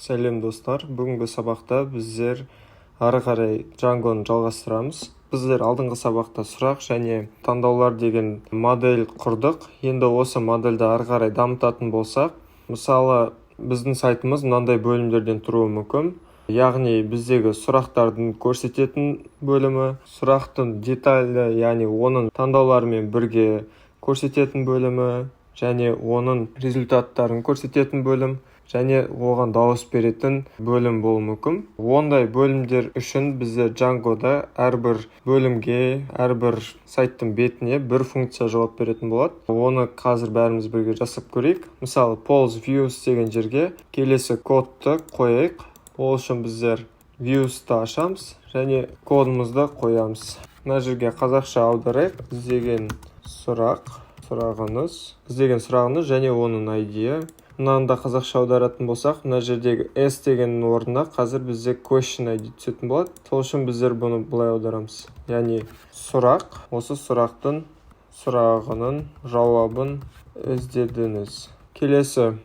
Сәлем достар, бүгінгі сабақта біздер ары қарай Django'ны жалғастырамыз. Біздер алдыңғы сабақта сұрақ және таңдаулар деген модель құрдық. Енді осы модельді ары қарай дамытатын болсақ, мысалы біздің сайтымыз мынандай бөлімдерден тұруы мүмкін. Яғни біздегі сұрақтардың көрсететін бөлімі, сұрақтың деталі, яғни оның таңдауларымен бірге көрсететін бөлімі, және оның результаттарын көрсететін бөлім, және оған дауыс беретін бөлім болуы мүмкін. Ондай бөлімдер үшін бізде Django'да әрбір бөлімге, әрбір сайттың бетіне бір функция жауап беретін болады. Оны қазір бәріміз бірге жасап көрейік. Мысалы, polls views деген жерге келесі кодты қояйық. Ол үшін біздер views'ты ашамыз және кодымызды қоямыз. Мына жерге қазақша аударайық. Іздеген сұрағыңыз және оның ID-і. Мынаны да қазақша аударатын болсақ, мына жердегі S дегеннің орнына қазір бізде question ID түсетін болады. Сол үшін біздер бұны былай аударамыз. Яғни сұрақ, осы сұрағының жауабын іздедіңіз. Келесі,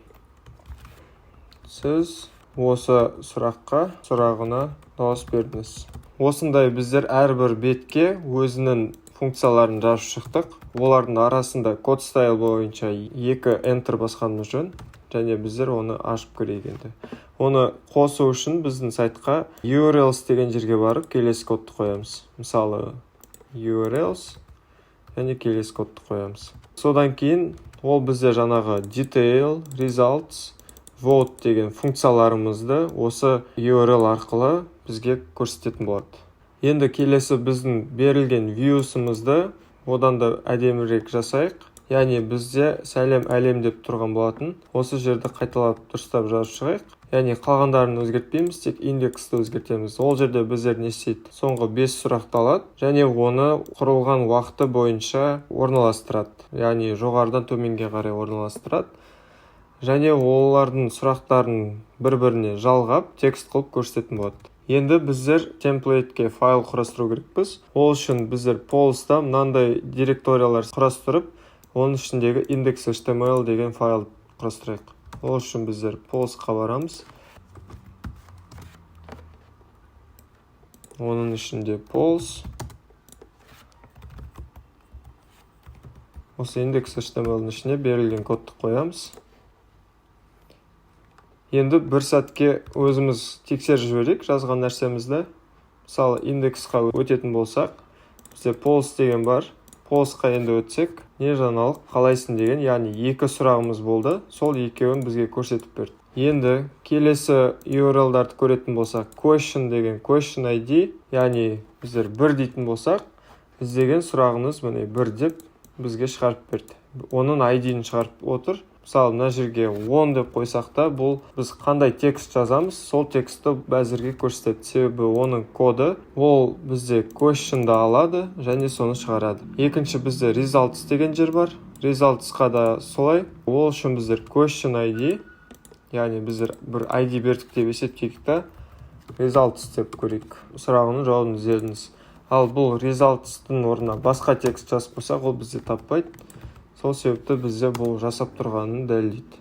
сіз осы сұрағына дауыс бердіңіз. Осындай біздер әрбір бетке өзінің функцияларын жазып шықтық. Олардың арасында код стайл бойынша 2 enter басқанымыз жөн. Және біздер оны ашып көрейік енді. Оны қосу үшін біздің сайтқа URLs деген жерге барып келесі кодты қоямыз. Мысалы, URLs және келесі кодты қоямыз. Содан кейін ол бізде жаңағы detail, results, vote деген функцияларымызды осы URL арқылы бізге көрсететін болады. Енді келесі біздің берілген views'ымызды одан да әдемірек жасайық. Яғни бізде сәлем әлем деп тұрған болатын. Осы жерді қайталап дұрыстап жазып шығайық. Яғни қалғандарын өзгертпейміз, тек индексті өзгертеміз. Ол жерде біздер не істейді? Соңғы 5 сұрақты алады және оны құрылған уақыты бойынша орналастырады. Яғни жоғарыдан төменге қарай орналастырады. Және олардың сұрақтарын бір-біріне жалғап, текст қылып көрсететін болады. Енді біздер темплейтке файл құрастыру керекпіз. Ол үшін біздер polls-та мынандай директориялар құрастырып, оның ішіндегі index.html деген файл құрастырайық. Ол үшін біздер polls-қа барамыз. Оның ішінде polls. Осы index.html-ның ішіне берілген кодты қоямыз. Енді бір сәтке өзіміз тексеріп жіберейік жазған нәрсемізді. Мысалы, индексқа өтетін болсақ, бізде polls деген бар. Polls-қа енді өтсек, не жаңалық қалайсың деген, яғни 2 сұрағымыз болды. Сол екеуін бізге көрсетіп берді. Енді келесі URL-дарды көретін болсақ, question деген question ID, яғни біздер 1 дейтін болсақ, іздеген сұрағымыз міне 1 деп бізге шығарып берді. Оның ID-ін шығарып отыр. Мысалы, мына жерге 10 деп қойсақ та, бұл біз қандай текст жазамыз, сол текстті әзірге көрсетеді. Себебі оның коды, ол бізде question'ды алады және соны шығарады. Екінші бізде results деген жер бар. Results'қа да солай. Ол үшін біздер question ID, яғни біздер бір ID бердік деп есептейік та, results деп көрейік. Сұрағының жауабын іздедіңіз. Ал бұл results'тың орнына басқа текст жазып қойсақ, ол бізде таппайды. Сол себепті бізде бұл жасап тұрғанын дәлелдейді.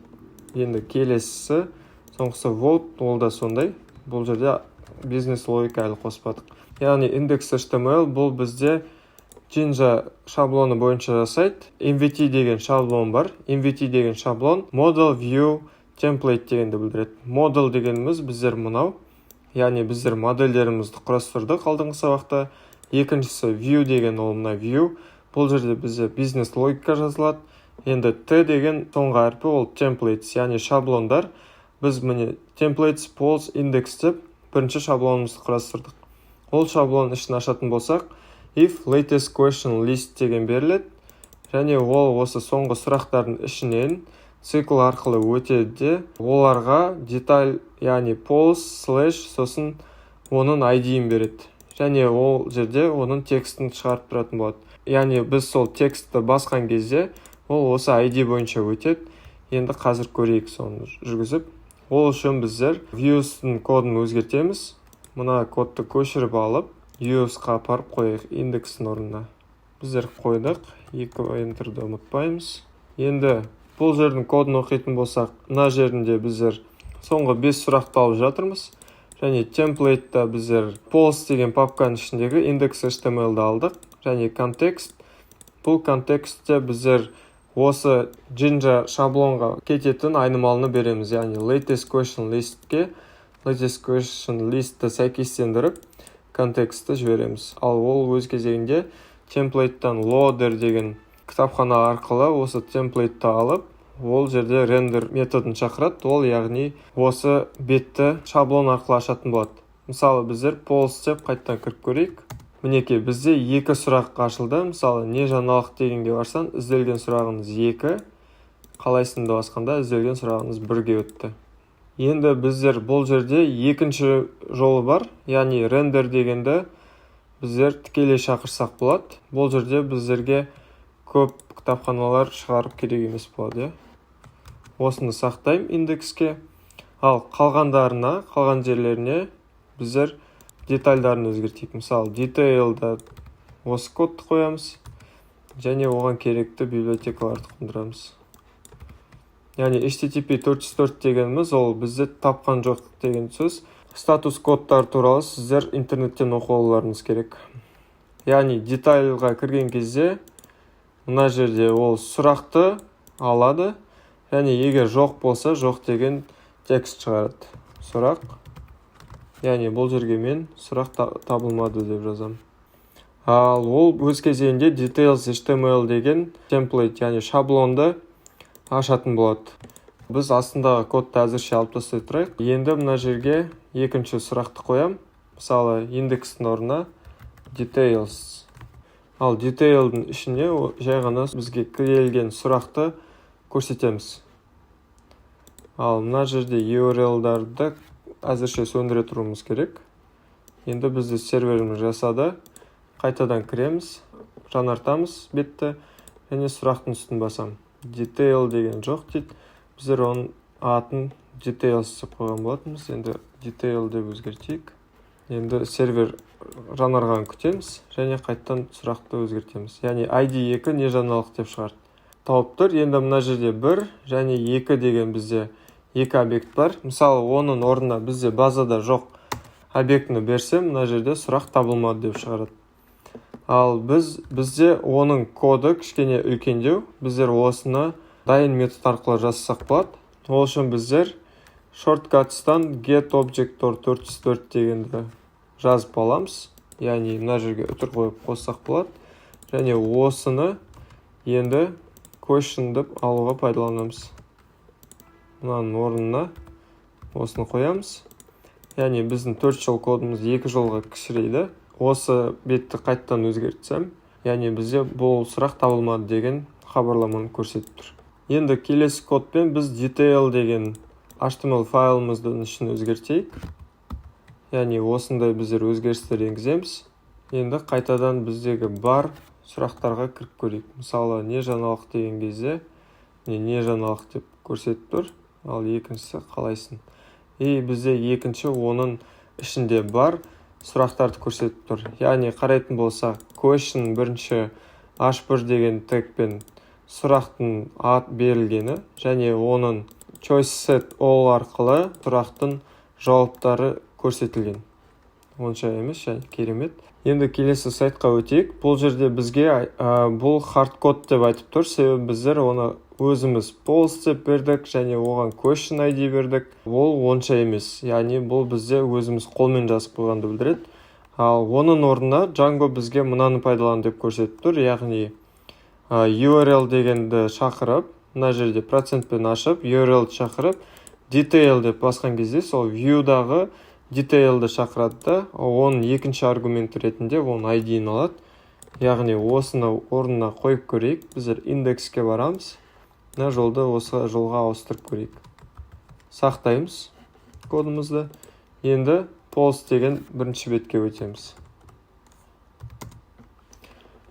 Енді келесісі, соңғысы vote, ол да сондай. Бұл жерде бизнес логика әлі қоспадық. Яғни index.html бұл бізде Jinja шаблоны бойынша жасайды. MVT деген шаблон бар. MVT деген шаблон model view template дегенді білдіреді. Model дегеніміз біздер мұнау. Яғни біздер модельдерімізді құрастырдық алдыңғы сабақта. Екіншісі view деген ол мына view. Бұл жерде бізде бизнес логика жазылады. Енді T деген соңғы әрпі ол templates, яғни шаблондар. Біз міне templates, polls, index деп бірінші шаблонымызды құрастырдық. Ол шаблон ішін ашатын болсақ, if latest question list деген беріледі. Және ол осы соңғы сұрақтардың ішінен цикл арқылы өтеді де, оларға деталь, яғни polls, сосын оның ID-ін береді. Және ол жерде оның текстін шығарып тұратын болады. Яғни біз сол текстті басқан кезде, ол осы ID бойынша өтеді. Енді қазір көрейік соны жүргізіп. Ол үшін біздер views'ның кодын өзгертеміз. Мына кодты көшіріп алып, views'қа апарып қойық индекстің орнына. Біздер қойдық, 2 enter'ді ұмытпаймыз. Енді бұл жердің кодын оқитын болсақ, мына жерінде біздер соңғы 5 сұрақты алып жатырмыз. Және темплейтта біздер post деген папканың ішіндегі index.html-ді алдық. Және контекст. Бұл контекстте біздер осы Jinja шаблонға кететін айнымалыны береміз. Яғни latest question list'ті сәйкестендіріп контекстті жібереміз. Ал ол өз кезегінде темплейттан loader деген кітапхана арқылы осы темплейтті алып, ол жерде render методын шақырады. Ол яғни осы бетті шаблон арқылы ашатын болады. Мысалы біздер post деп қайттан кіріп көрейік. Мінекей, бізде 2 сұрақ ашылды. Мысалы, не жаңалық дегенге барсан, ізделген сұрағыңыз 2, қалайсыңды басқанда ізделген сұрағыңыз 1-ге өтті. Енді біздер бұл жерде екінші жолы бар, яғни render дегенді біздер тікелей шақырсақ болады. Бұл жерде біздерге көп кітапханалар шығарып керек емес болады. Осыны сақтайым индекске. Ал қалған жерлеріне біздер детальдарын өзгертейік. Мысалы, detail'да осы кодты қоямыз, және оған керекті библиотекаларды қондырамыз. Яғни HTTP 404 дегеніміз, ол бізде тапқан жоқ деген сөз. Статус кодтар туралы сіздер интернеттен оқып алуларыңыз керек. Яғни детальға кірген кезде мына жерде ол сұрақты алады, және егер жоқ болса, жоқ деген текст шығарады. Сұрақ. Яғни бұл жерге мен сұрақ табылмады деп жазам. Ал ол өз кезегінде details.html деген темплейт, яғни шаблонды ашатын болады. Біз астындағы кодты әзірше алып тастай тұрайық. Енді мына жерге екінші сұрақты қоям. Мысалы, индекстің орнына details. Ал detail'дың ішіне жай ғана бізге кірелген сұрақты көрсетеміз. Ал мына жерде URL-дарды әзірше сөндіре тұруымыз керек. Енді бізді серверіміз жасады. Қайтадан кіреміз, жаңартамыз бетті, және сұрақтың үстін басам. Detail деген жоқ дейді. Біздер оның атын details деп қойған болатынбыз. Енді detail деп өзгертейік. Енді сервер жаңарған күтеміз, және қайттан сұрақты өзгертеміз. Яғни ID2 не жаңалық деп шығарды. Тауып тұр. Енді мына жерде 1 және 2 деген бізде 2 объект бар. Мысалы, оның орнына бізде базада жоқ объектіні берсем, мына жерде сұрақ табылмады деп шығарады. Ал бізде оның коды кішкене үлкендеу. Біздер осыны дайын метод арқылы жасасақ болады. Ол үшін біздер shortcuts'тан getObject404 дегенді жазып аламыз. Яғни мына жерге үтір қойып қоссақ болады. Және осыны енді question деп алуға пайдаланамыз. Мынаның орнына осыны қоямыз. Яғни біздің 4 жол кодымыз 2 жолға кішірейді. Осы бетті қайттан өзгертсем, яғни бізде бұл сұрақ табылмады деген хабарламаны көрсетіп тұр. Енді келесі кодпен біз detail деген HTML файлымыздың ішін өзгертейік. Яғни осындай біздер өзгерістер енгіземіз. Енді қайтадан біздегі бар сұрақтарға кіріп көрейік. Мысалы, не жаңалық деген кезде не жаңалық деп көрсетіп тұр. Ал екіншісі қалайсың. Бізде екінші оның ішінде бар сұрақтарды көрсетіп тұр. Яғни қарайтын болса, question бірінші h1 деген тегпен сұрақтың ат берілгені, және оның choice set all арқылы сұрақтың жауаптары көрсетілген. Онша емес, және керемет. Енді келесі сайтқа өтейік. Бұл жерде бізге бұл hardcode деп айтып тұр, себебі біздер оны өзіміз post деп бердік, және оған question ID бердік. Ол онша емес. Яғни бұл бізде өзіміз қолмен жазып қойғанды білдіреді. Ал оның орнына Django бізге мынаны пайдалан деп көрсетіп тұр. Яғни URL дегенді шақырып, мына жерде процентпен ашып, URL шақырып, detail деп басқан кезде сол view'дағы detail'ді шақырады да, оның екінші аргумент ретінде оның ID-ін алады. Яғни осыны орнына қойып көрейік. Біздер индекске барамыз. Мына жолды осы жолға ауыстырып көрейік. Сақтаймыз кодымызды. Енді post деген бірінші бетке өтеміз.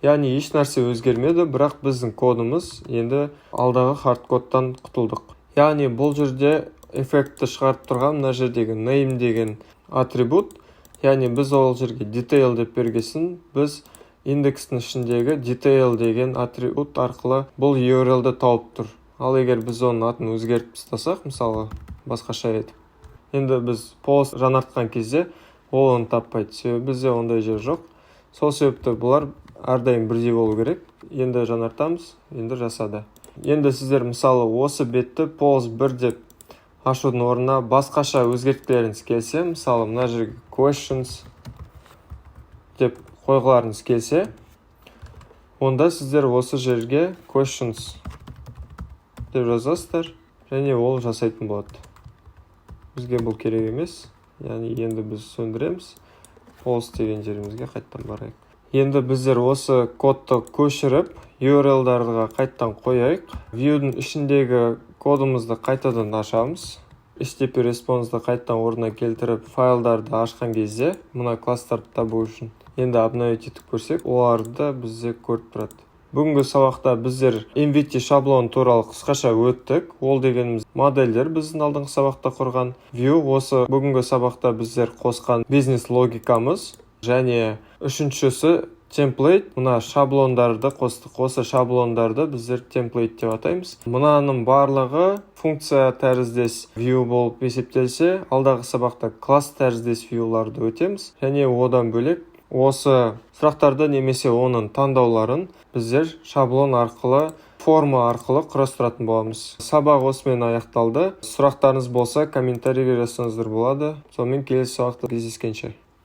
Яғни еш нәрсе өзгермеді, бірақ біздің кодымыз енді алдағы хардкодтан құтылдық. Яғни бұл жерде эффектті шығарып тұрған мына жердегі name деген атрибут. Яғни біз ол жерге detail деп бергесін, біз индекстің ішіндегі detail деген атрибут арқылы бұл URL-ді тауып тұр. Ал егер біз оның атын өзгертіп тастасақ, мысалы басқаша етіп, Енді біз пост жаңартқан кезде ол оны таппайды, себебі бізде ондай жер жоқ. Сол себепті бұлар әрдайым бірдей болу керек. Енді жаңартамыз, енді жасады. Енді сіздер мысалы осы бетті post 1 деп ашудың орнына басқаша өзгерткілеріңіз келсе, мысалы мына жерге questions деп қойғыларыңыз келсе, онда сіздер осы жерге questions деп жазасыздар, және ол жасайтын болады. Бізге бұл керек емес, яғни енді біз сөндіреміз. Post деген жерімізге қайттан барайық. Енді біздер осы кодты көшіріп, URL-дарға қайттан қояйық. View-дің ішіндегі кодымызды қайтадан ашамыз. HTTP response-ды қайттан орнына келтіріп, файлдарды ашқан кезде, мұна кластарды табу үшін. Енді обновить етіп көрсек, оларды бізде көріп тұрады. Бүгінгі сабақта біздер MVT шаблон туралы қысқаша өттік. Ол дегеніміз модельдер біздің алдыңғы сабақта құрған. View осы бүгінгі сабақта біздер қосқан бизнес логикамыз. Және үшіншісі template. Мұна шаблондарды қостық. Осы шаблондарды біздер template деп атаймыз. Мұнаның барлығы функция тәріздес view болып есептелсе, алдағы сабақта класс тәріздес viewларды өтеміз. Және одан бөлек осы сұрақтарды немесе оның таңдауларын біздер шаблон арқылы, форма арқылы құрастыратын боламыз. Сабақ осымен аяқталды. Сұрақтарыңыз болса, комментарийге жазсаңыздар болады. Сонымен келесі сабақта кездескенше.